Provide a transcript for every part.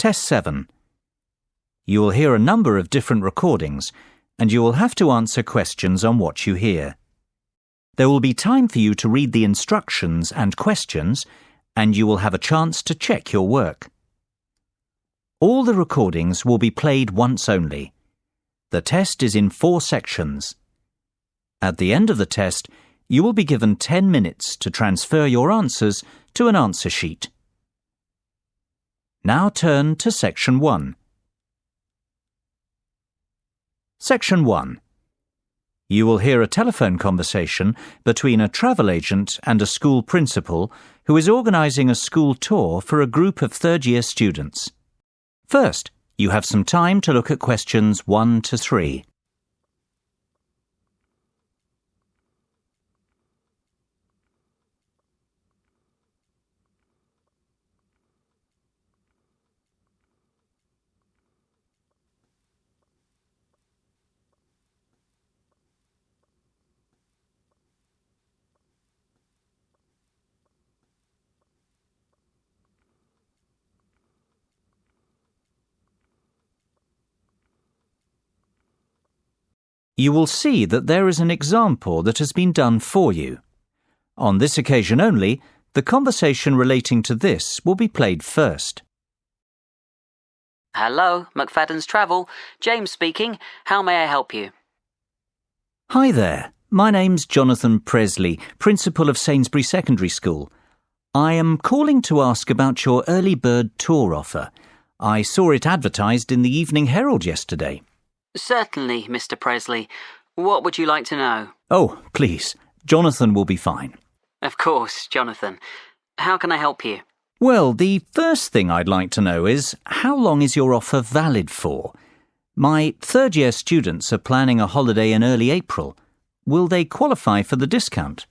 Test 7. You will hear a number of different recordings, and you will have to answer questions on what you hear. There will be time for you to read the instructions and questions, and you will have a chance to check your work. All the recordings will be played once only. The test is in 4 sections. At the end of the test, you will be given 10 minutes to transfer your answers to an answer sheet. Now turn to Section 1. Section 1. You will hear a telephone conversation between a travel agent and a school principal who is organising a school tour for a group of third-year students. First, you have some time to look at questions 1 to 3. You will see that there is an example that has been done for you. On this occasion only, the conversation relating to this will be played first. Hello, McFadden's Travel. James speaking. How may I help you? Hi there. My name's Jonathan Presley, Principal of Sainsbury Secondary School. I am calling to ask about your early bird tour offer. I saw it advertised in the Evening Herald yesterday. Certainly, Mr. Presley. What would you like to know? Oh, please. Jonathan will be fine. Of course, Jonathan. How can I help you? Well, the first thing I'd like to know is, how long is your offer valid for? My third-year students are planning a holiday in early April. Will they qualify for the discount?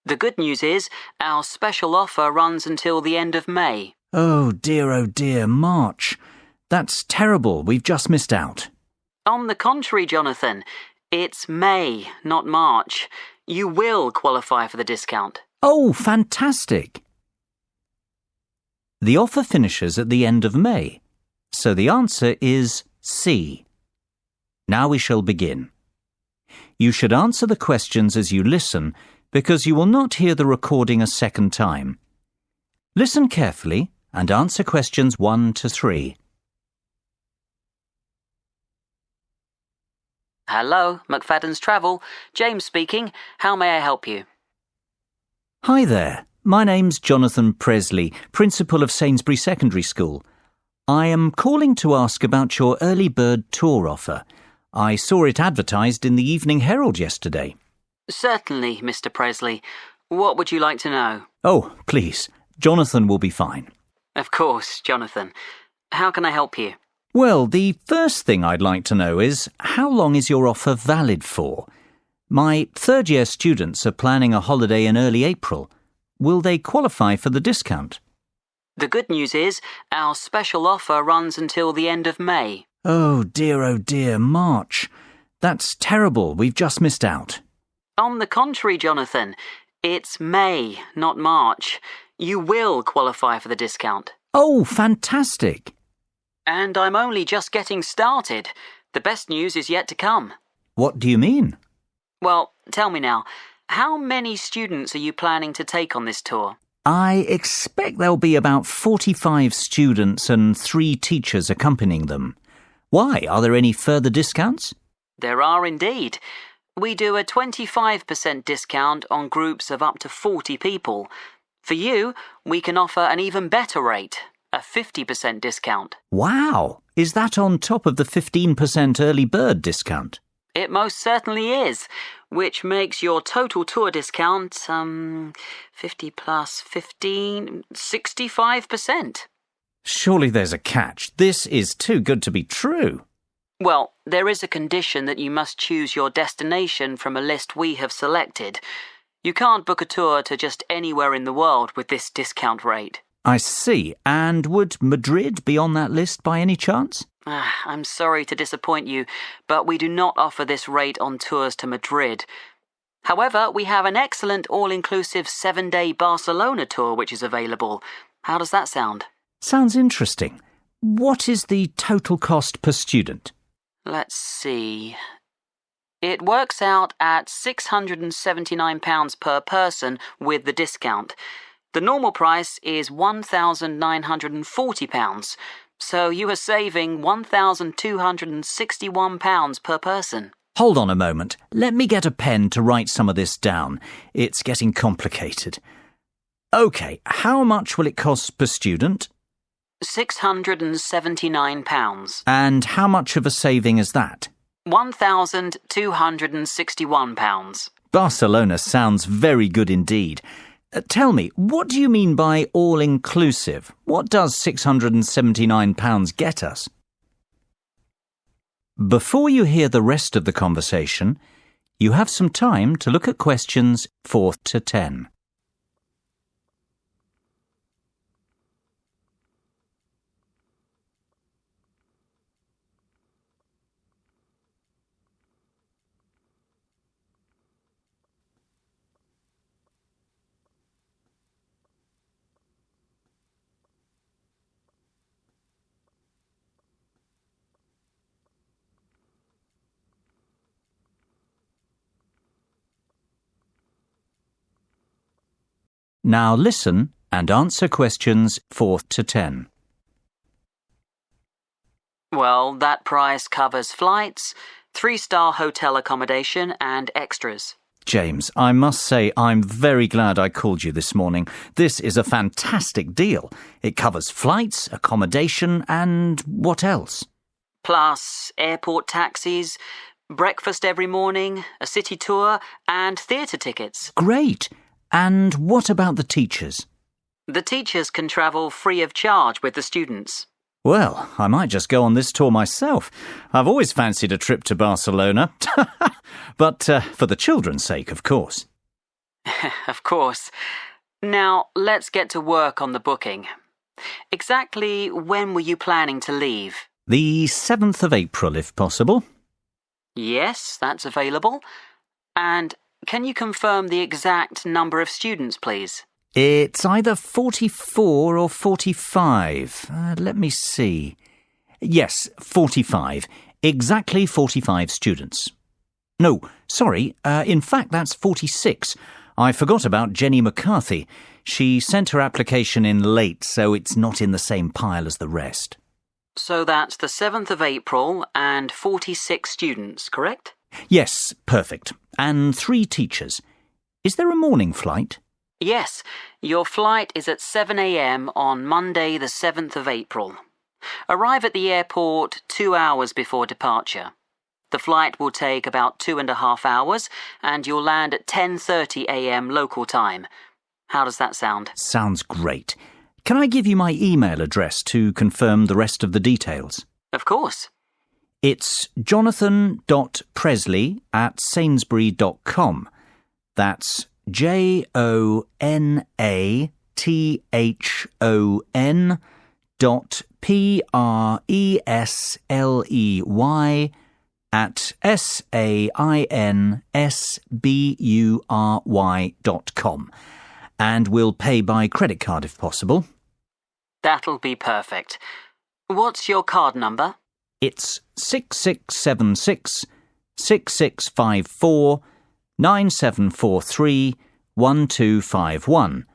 The good news is, our special offer runs until the end of May. Oh dear, March. That's terrible. We've just missed out. On the contrary, Jonathan, it's May, not March. You will qualify for the discount. Oh, fantastic! The offer finishes at the end of May, so the answer is C. Now we shall begin. You should answer the questions as you listen, because you will not hear the recording a second time. Listen carefully and answer questions 1 to 3. Hello, McFadden's Travel. James speaking. How may I help you? Hi there. My name's Jonathan Presley, Principal of Sainsbury Secondary School. I am calling to ask about your early bird tour offer. I saw it advertised in the Evening Herald yesterday. Certainly, Mr. Presley. What would you like to know? Oh, please. Jonathan will be fine. Of course, Jonathan. How can I help you? Well, the first thing I'd like to know is, how long is your offer valid for? My third-year students are planning a holiday in early April. Will they qualify for the discount? The good news is, our special offer runs until the end of May. Oh dear, March. That's terrible. We've just missed out. On the contrary, Jonathan, it's May, not March. You will qualify for the discount. Oh, fantastic! And I'm only just getting started. The best news is yet to come. What do you mean? Well, tell me now, how many students are you planning to take on this tour? I expect there'll be about 45 students and 3 teachers accompanying them. Why? Are there any further discounts? There are indeed. We do a 25% discount on groups of up to 40 people. For you, we can offer an even better rate, a 50% discount. Wow! Is that on top of the 15% early bird discount? It most certainly is, which makes your total tour discount, 50 plus 15, 65%. Surely there's a catch. This is too good to be true. Well, there is a condition that you must choose your destination from a list we have selected. You can't book a tour to just anywhere in the world with this discount rate. I see. And would Madrid be on that list by any chance? I'm sorry to disappoint you, but we do not offer this rate on tours to Madrid. However, we have an excellent all-inclusive 7-day Barcelona tour which is available. How does that sound? Sounds interesting. what is the total cost per student? Let's see. It works out at £679 per person with the discount. The normal price is £1,940, so you are saving £1,261 per person. Hold on a moment. Let me get a pen to write some of this down. It's getting complicated. OK, how much will it cost per student? £679. And how much of a saving is that? £1,261. Barcelona sounds very good indeed. Tell me, what do you mean by all-inclusive? What does £679 get us? Before you hear the rest of the conversation, you have some time to look at questions 4 to 10. Now listen and answer questions 4 to 10. Well, that price covers flights, 3-star hotel accommodation and extras. James, I must say I'm very glad I called you this morning. This is a fantastic deal. It covers flights, accommodation and what else? Plus airport taxis, breakfast every morning, a city tour and theatre tickets. Great! And what about the teachers? The teachers can travel free of charge with the students. Well, I might just go on this tour myself. I've always fancied a trip to Barcelona. But for the children's sake, of course. Of course. Now, let's get to work on the booking. Exactly when were you planning to leave? The 7th of April, if possible. Yes, that's available. And can you confirm the exact number of students, please? It's either 44 or 45. Let me see. Yes, 45. Exactly 45 students. No, sorry, in fact that's 46. I forgot about Jenny McCarthy. She sent her application in late, so it's not in the same pile as the rest. So that's the 7th of April and 46 students, correct? Yes, perfect. And 3 teachers. Is there a morning flight? Yes, your flight is at 7 a.m. on Monday the 7th of April. Arrive at the airport 2 hours before departure. The flight will take about 2.5 hours and you'll land at 10:30 a.m. local time. How does that sound? Sounds great. Can I give you my email address to confirm the rest of the details? Of course. It's jonathan.presley@sainsbury.com. That's JONATHAN.PRESLEY@SAINSBURY.com. And we'll pay by credit card if possible. That'll be perfect. What's your card number? It's 6676 6654 9743 1251.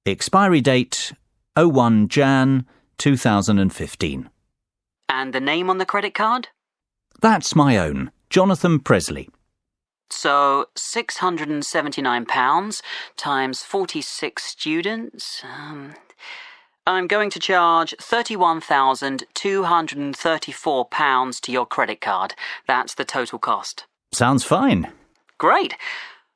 Expiry date 01 Jan 2015. And the name on the credit card? That's my own, Jonathan Presley. So £679 times 46 students. I'm going to charge £31,234 to your credit card. That's the total cost. Sounds fine. Great.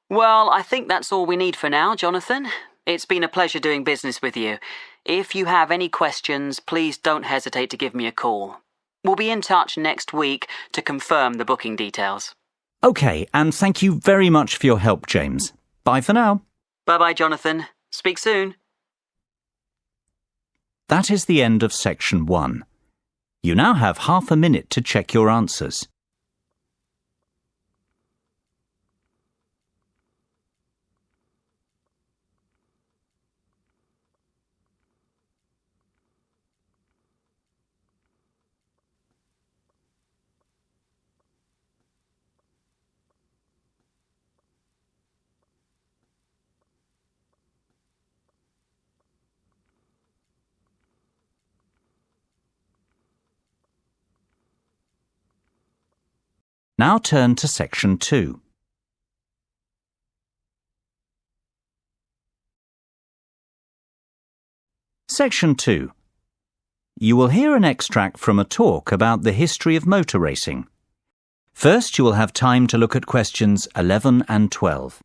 Well, I think that's all we need for now, Jonathan. It's been a pleasure doing business with you. If you have any questions, please don't hesitate to give me a call. We'll be in touch next week to confirm the booking details. OK, and thank you very much for your help, James. Bye for now. Bye-bye, Jonathan. Speak soon. That is the end of section 1. You now have half a minute to check your answers. Now turn to Section 2. Section 2. You will hear an extract from a talk about the history of motor racing. First, you will have time to look at questions 11 and 12.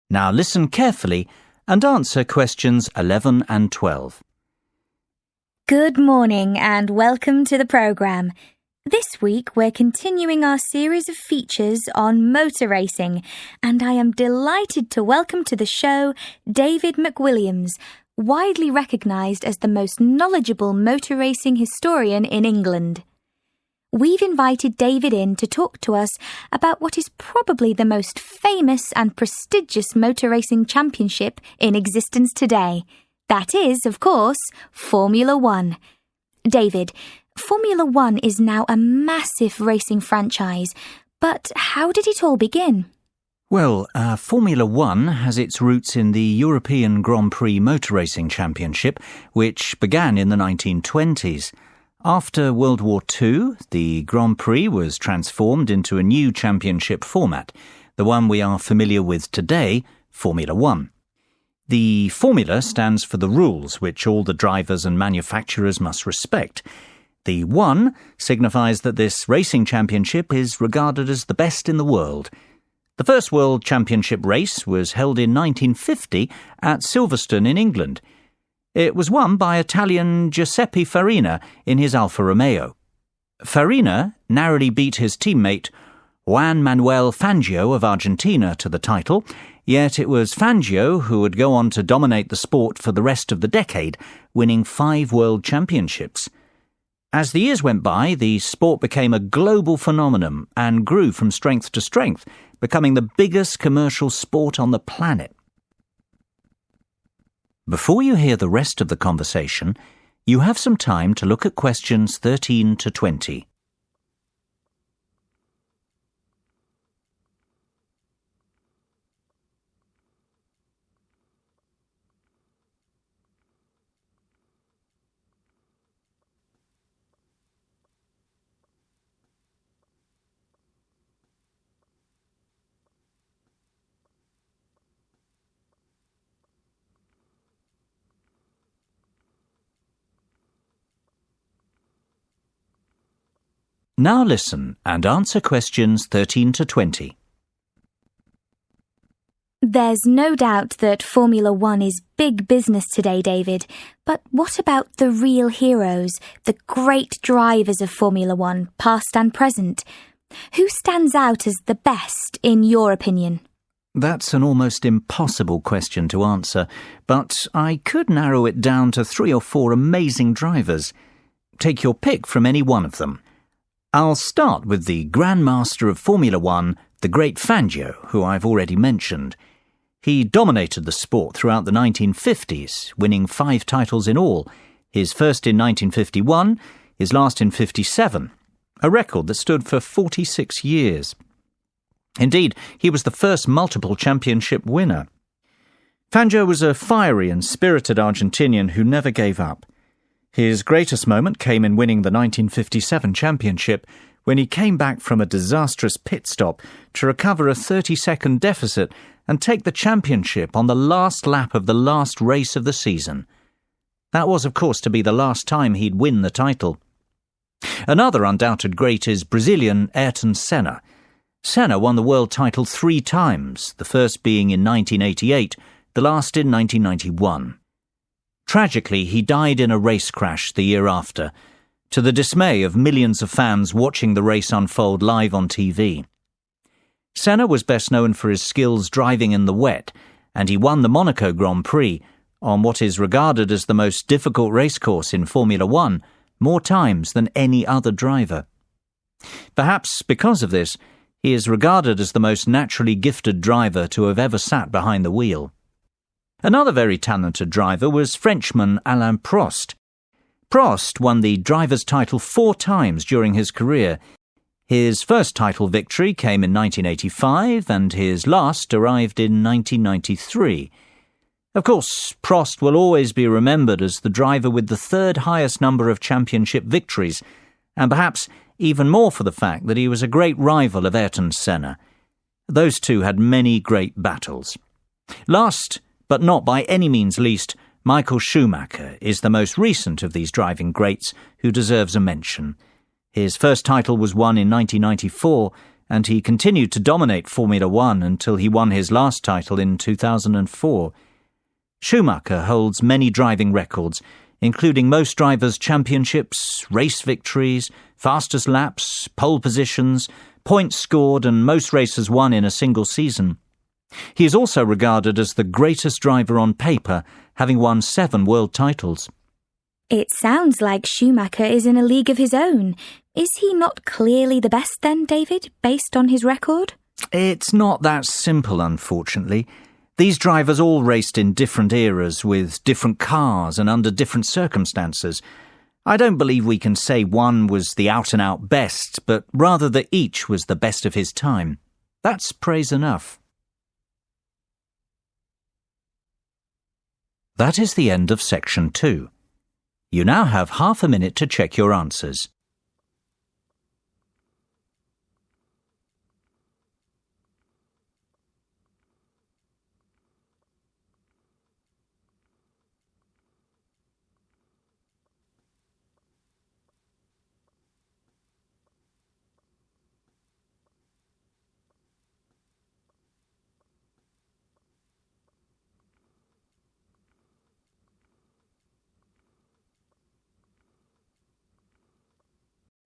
Now listen carefully and answer questions 11 and 12. Good morning and welcome to the programme. This week we're continuing our series of features on motor racing, and I am delighted to welcome to the show David McWilliams, widely recognised as the most knowledgeable motor racing historian in England. We've invited David in to talk to us about what is probably the most famous and prestigious motor racing championship in existence today. That is, of course, Formula One. David, Formula One is now a massive racing franchise, but how did it all begin? Well, Formula One has its roots in the European Grand Prix Motor Racing Championship, which began in the 1920s. After World War II, the Grand Prix was transformed into a new championship format, the one we are familiar with today, Formula One. The formula stands for the rules which all the drivers and manufacturers must respect. The one signifies that this racing championship is regarded as the best in the world. The first World Championship race was held in 1950 at Silverstone in England. It was won by Italian Giuseppe Farina in his Alfa Romeo. Farina narrowly beat his teammate Juan Manuel Fangio of Argentina to the title, yet it was Fangio who would go on to dominate the sport for the rest of the decade, winning 5 world championships. As the years went by, the sport became a global phenomenon and grew from strength to strength, becoming the biggest commercial sport on the planet. Before you hear the rest of the conversation, you have some time to look at questions 13 to 20. Now listen and answer questions 13 to 20. There's no doubt that Formula One is big business today, David. But what about the real heroes, the great drivers of Formula One, past and present? Who stands out as the best, in your opinion? That's an almost impossible question to answer, but I could narrow it down to 3 or 4 amazing drivers. Take your pick from any one of them. I'll start with the Grand Master of Formula One, the great Fangio, who I've already mentioned. He dominated the sport throughout the 1950s, winning 5 titles in all, his first in 1951, his last in 57, a record that stood for 46 years. Indeed, he was the first multiple championship winner. Fangio was a fiery and spirited Argentinian who never gave up. His greatest moment came in winning the 1957 championship, when he came back from a disastrous pit stop to recover a 30-second deficit and take the championship on the last lap of the last race of the season. That was, of course, to be the last time he'd win the title. Another undoubted great is Brazilian Ayrton Senna. Senna won the world title 3 times, the first being in 1988, the last in 1991. Tragically, he died in a race crash the year after, to the dismay of millions of fans watching the race unfold live on TV. Senna was best known for his skills driving in the wet, and he won the Monaco Grand Prix, on what is regarded as the most difficult racecourse in Formula One, more times than any other driver. Perhaps because of this, He is regarded as the most naturally gifted driver to have ever sat behind the wheel. Another very talented driver was Frenchman Alain Prost. Prost won the driver's title 4 times during his career. His first title victory came in 1985 and his last arrived in 1993. Of course, Prost will always be remembered as the driver with the 3rd highest number of championship victories, and perhaps even more for the fact that he was a great rival of Ayrton Senna. Those two had many great battles. Last, but not by any means least, Michael Schumacher is the most recent of these driving greats who deserves a mention. His first title was won in 1994, and he continued to dominate Formula One until he won his last title in 2004. Schumacher holds many driving records, including most drivers' championships, race victories, fastest laps, pole positions, points scored, and most races won in a single season. He is also regarded as the greatest driver on paper, having won 7 world titles. It sounds like Schumacher is in a league of his own. Is he not clearly the best then, David, based on his record? It's not that simple, unfortunately. These drivers all raced in different eras with different cars and under different circumstances. I don't believe we can say one was the out-and-out best, but rather that each was the best of his time. That's praise enough. That is the end of section 2. You now have half a minute to check your answers.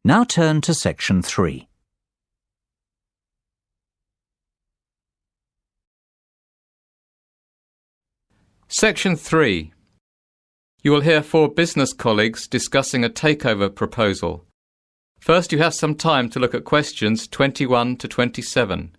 Now turn to section 3. Section 3. You will hear 4 business colleagues discussing a takeover proposal. First, you have some time to look at questions 21 to 27.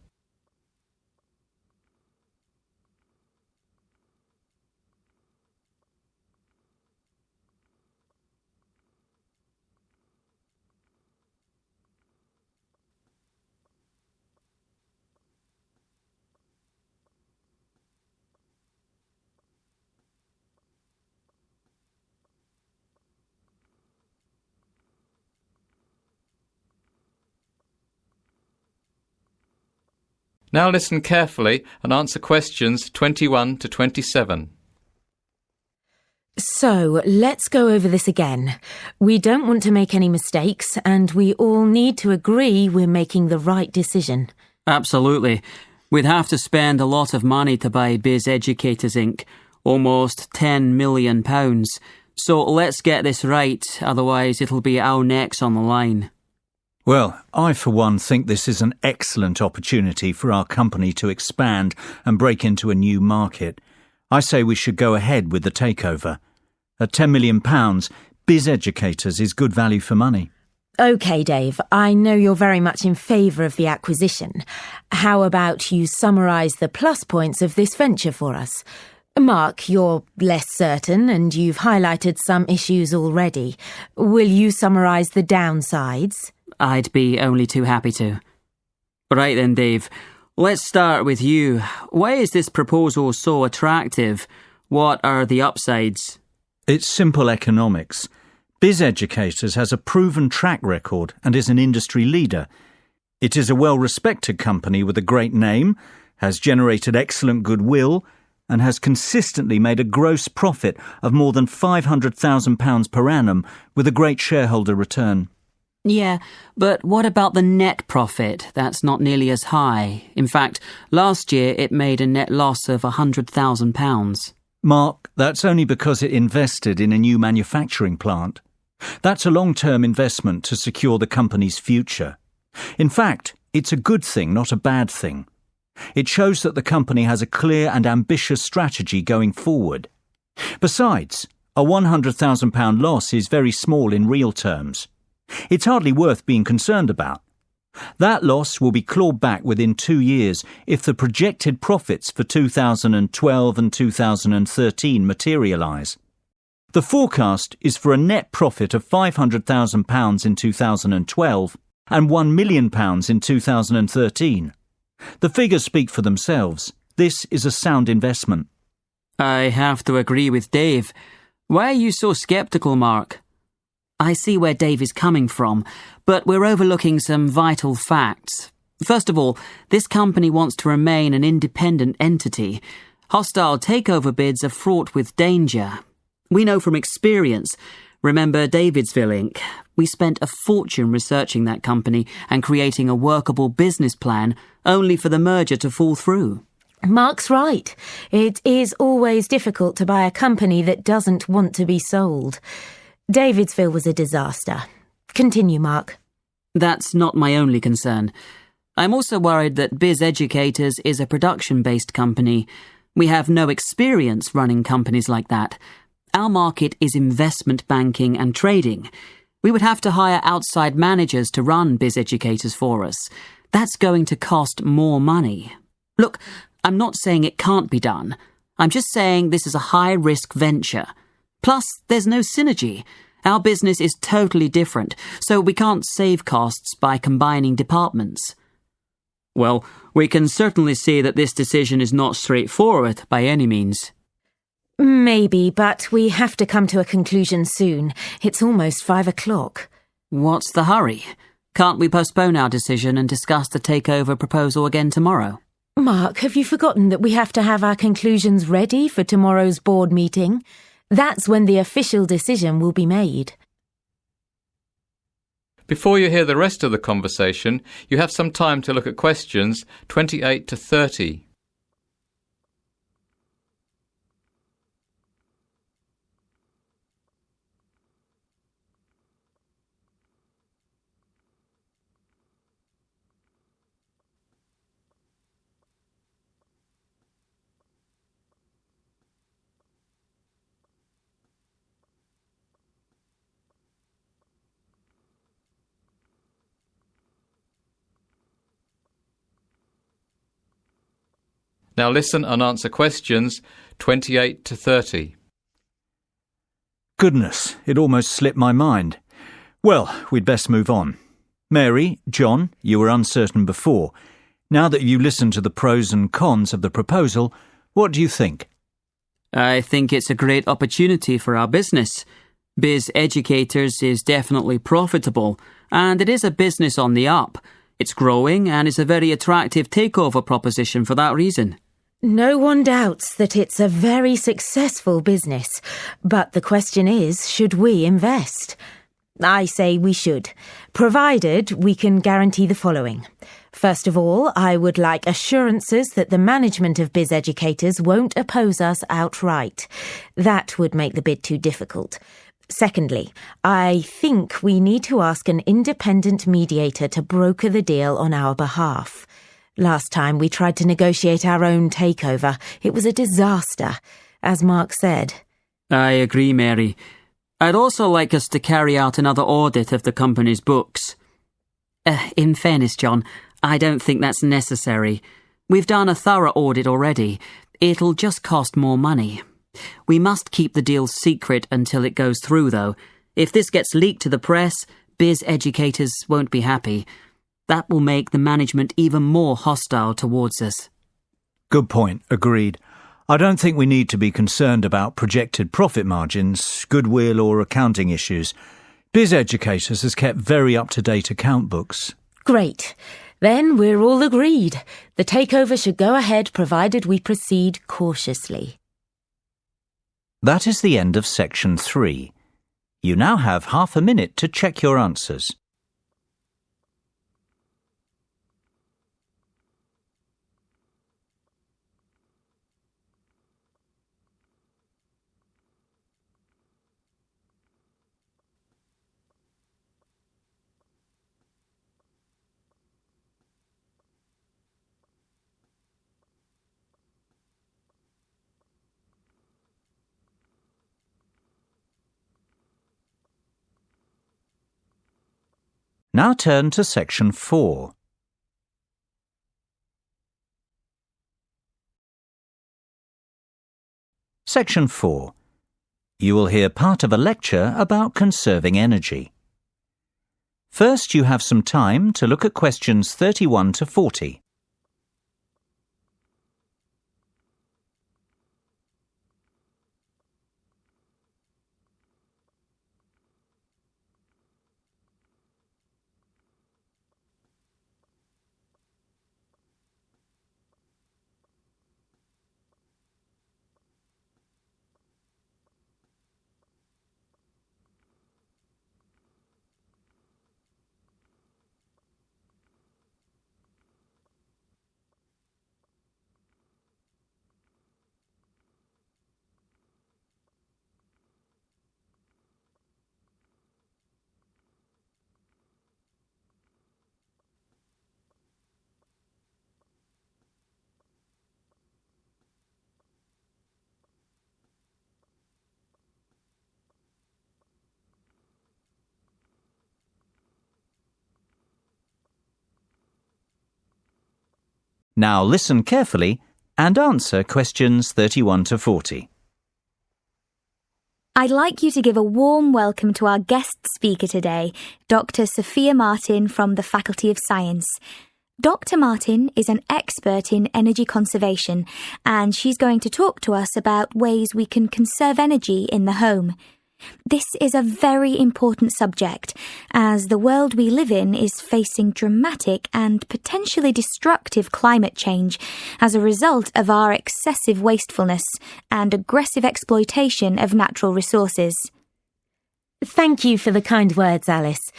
Now listen carefully and answer questions 21 to 27. So, let's go over this again. We don't want to make any mistakes, and we all need to agree we're making the right decision. Absolutely. We'd have to spend a lot of money to buy Biz Educators Inc., almost £10 million. So let's get this right, otherwise it'll be our necks on the line. Well, I for one think this is an excellent opportunity for our company to expand and break into a new market. I say we should go ahead with the takeover. At £10 million, Biz Educators is good value for money. OK, Dave, I know you're very much in favour of the acquisition. How about you summarise the plus points of this venture for us? Mark, you're less certain and you've highlighted some issues already. Will you summarise the downsides? I'd be only too happy to. Right then, Dave, let's start with you. Why is this proposal so attractive? What are the upsides? It's simple economics. Biz Educators has a proven track record and is an industry leader. It is a well-respected company with a great name, has generated excellent goodwill, and has consistently made a gross profit of more than £500,000 per annum with a great shareholder return. Yeah, but what about the net profit? That's not nearly as high. In fact, last year it made a net loss of £100,000. Mark, that's only because it invested in a new manufacturing plant. That's a long-term investment to secure the company's future. In fact, it's a good thing, not a bad thing. It shows that the company has a clear and ambitious strategy going forward. Besides, a £100,000 loss is very small in real terms. It's hardly worth being concerned about. That loss will be clawed back within 2 years if the projected profits for 2012 and 2013 materialise. The forecast is for a net profit of £500,000 in 2012 and £1 million in 2013. The figures speak for themselves. This is a sound investment. I have to agree with Dave. Why are you so sceptical, Mark? I see where Dave is coming from, but we're overlooking some vital facts. First of all, this company wants to remain an independent entity. Hostile takeover bids are fraught with danger. We know from experience. Remember Davidsville Inc.? We spent a fortune researching that company and creating a workable business plan, only for the merger to fall through. Mark's right. It is always difficult to buy a company that doesn't want to be sold. Davidsville was a disaster. Continue, Mark. That's not my only concern. I'm also worried that Biz Educators is a production-based company. We have no experience running companies like that. Our market is investment banking and trading. We would have to hire outside managers to run Biz Educators for us. That's going to cost more money. Look, I'm not saying it can't be done. I'm just saying this is a high-risk venture. Plus, there's no synergy. Our business is totally different, so we can't save costs by combining departments. Well, we can certainly see that this decision is not straightforward by any means. Maybe, but we have to come to a conclusion soon. It's almost 5 o'clock. What's the hurry? Can't we postpone our decision and discuss the takeover proposal again tomorrow? Mark, have you forgotten that we have to have our conclusions ready for tomorrow's board meeting? That's when the official decision will be made. Before you hear the rest of the conversation, you have some time to look at questions 28 to 30. Now listen and answer questions 28 to 30. Goodness, it almost slipped my mind. Well, we'd best move on. Mary, John, you were uncertain before. Now that you listened to the pros and cons of the proposal, what do you think? I think it's a great opportunity for our business. Biz Educators is definitely profitable, and it is a business on the up. It's growing and is a very attractive takeover proposition for that reason. No one doubts that it's a very successful business, but the question is, should we invest? I say we should, provided we can guarantee the following. First of all, I would like assurances that the management of Biz Educators won't oppose us outright. That would make the bid too difficult. Secondly, I think we need to ask an independent mediator to broker the deal on our behalf. Last time we tried to negotiate our own takeover. It was a disaster, as Mark said. I agree, Mary. I'd also like us to carry out another audit of the company's books. In fairness, John, I don't think that's necessary. We've done a thorough audit already. It'll just cost more money. We must keep the deal secret until it goes through, though. If this gets leaked to the press, Biz Educators won't be happy. That will make the management even more hostile towards us. Good point, agreed. I don't think we need to be concerned about projected profit margins, goodwill or accounting issues. Biz Educators has kept very up-to-date account books. Great. Then we're all agreed. The takeover should go ahead provided we proceed cautiously. That is the end of section 3. You now have half a minute to check your answers. Now turn to Section 4. Section 4. You will hear part of a lecture about conserving energy. First, you have some time to look at questions 31 to 40. Now listen carefully and answer questions 31 to 40. I'd like you to give a warm welcome to our guest speaker today, Dr. Sophia Martin from the Faculty of Science. Dr. Martin is an expert in energy conservation, and she's going to talk to us about ways we can conserve energy in the home. This is a very important subject, as the world we live in is facing dramatic and potentially destructive climate change as a result of our excessive wastefulness and aggressive exploitation of natural resources. Thank you for the kind words, Alice.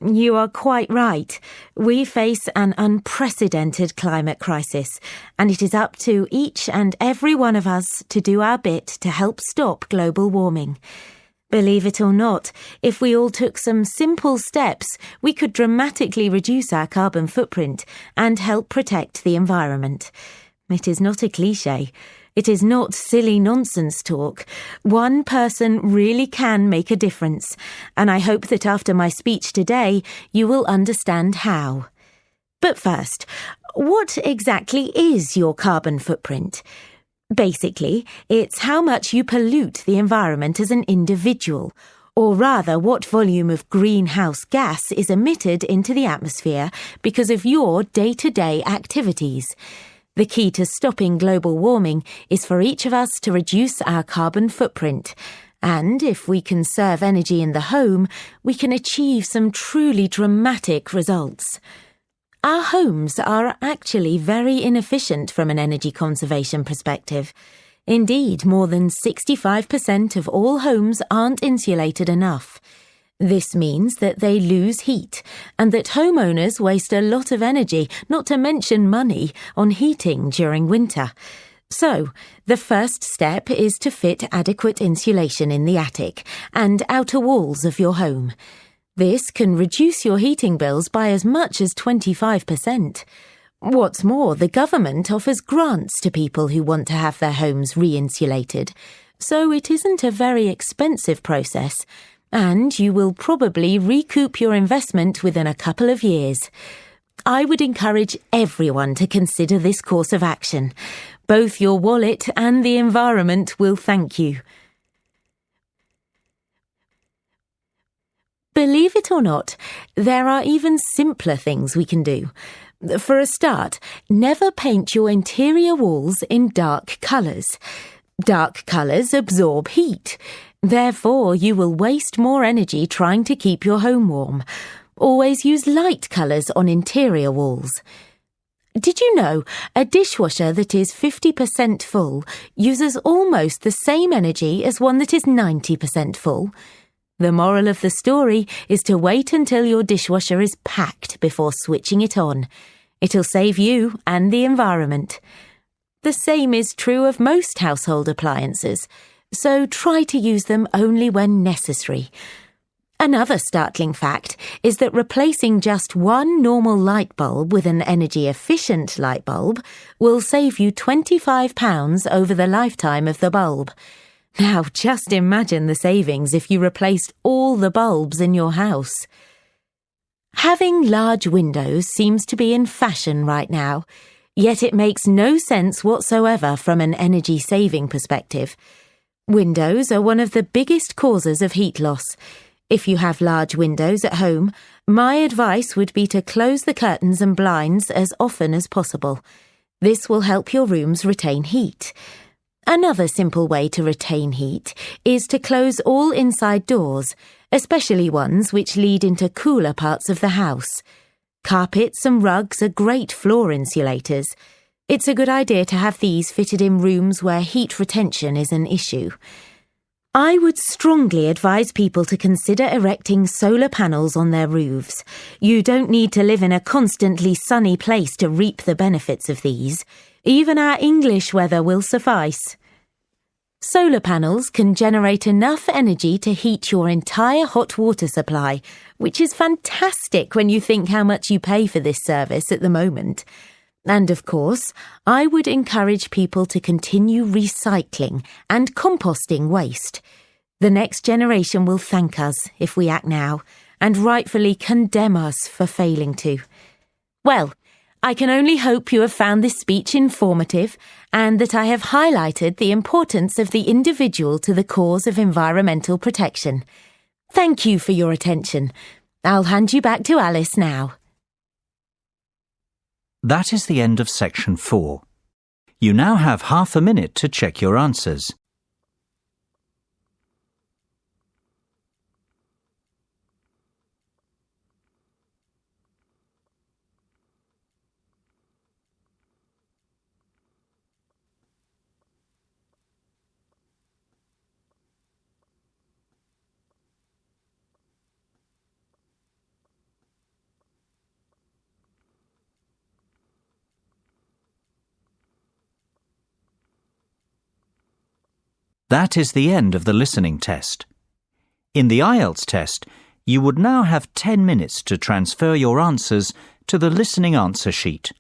You are quite right. We face an unprecedented climate crisis, and it is up to each and every one of us to do our bit to help stop global warming. Believe it or not, if we all took some simple steps, we could dramatically reduce our carbon footprint and help protect the environment. It is not a cliché. It is not silly nonsense talk. One person really can make a difference, and I hope that after my speech today, you will understand how. But first, what exactly is your carbon footprint? Basically, it's how much you pollute the environment as an individual, or rather what volume of greenhouse gas is emitted into the atmosphere because of your day-to-day activities. The key to stopping global warming is for each of us to reduce our carbon footprint. And if we conserve energy in the home, we can achieve some truly dramatic results. Our homes are actually very inefficient from an energy conservation perspective. Indeed, more than 65% of all homes aren't insulated enough. This means that they lose heat, and that homeowners waste a lot of energy, not to mention money, on heating during winter. So, the first step is to fit adequate insulation in the attic and outer walls of your home. This can reduce your heating bills by as much as 25%. What's more, the government offers grants to people who want to have their homes re-insulated, so it isn't a very expensive process, and you will probably recoup your investment within a couple of years. I would encourage everyone to consider this course of action. Both your wallet and the environment will thank you. Believe it or not, there are even simpler things we can do. For a start, never paint your interior walls in dark colours. Dark colours absorb heat. Therefore, you will waste more energy trying to keep your home warm. Always use light colours on interior walls. Did you know a dishwasher that is 50% full uses almost the same energy as one that is 90% full? The moral of the story is to wait until your dishwasher is packed before switching it on. It'll save you and the environment. The same is true of most household appliances, so try to use them only when necessary. Another startling fact is that replacing just one normal light bulb with an energy-efficient light bulb will save you £25 over the lifetime of the bulb. Now, just imagine the savings if you replaced all the bulbs in your house. Having large windows seems to be in fashion right now, yet it makes no sense whatsoever from an energy-saving perspective. Windows are one of the biggest causes of heat loss. If you have large windows at home, my advice would be to close the curtains and blinds as often as possible. This will help your rooms retain heat. Another simple way to retain heat is to close all inside doors, especially ones which lead into cooler parts of the house. Carpets and rugs are great floor insulators. It's a good idea to have these fitted in rooms where heat retention is an issue. I would strongly advise people to consider erecting solar panels on their roofs. You don't need to live in a constantly sunny place to reap the benefits of these. Even our English weather will suffice. Solar panels can generate enough energy to heat your entire hot water supply, which is fantastic when you think how much you pay for this service at the moment. And of course, I would encourage people to continue recycling and composting waste. The next generation will thank us if we act now, and rightfully condemn us for failing to. Well, I can only hope you have found this speech informative and that I have highlighted the importance of the individual to the cause of environmental protection. Thank you for your attention. I'll hand you back to Alice now. That is the end of section 4. You now have half a minute to check your answers. That is the end of the listening test. In the IELTS test, you would now have 10 minutes to transfer your answers to the listening answer sheet.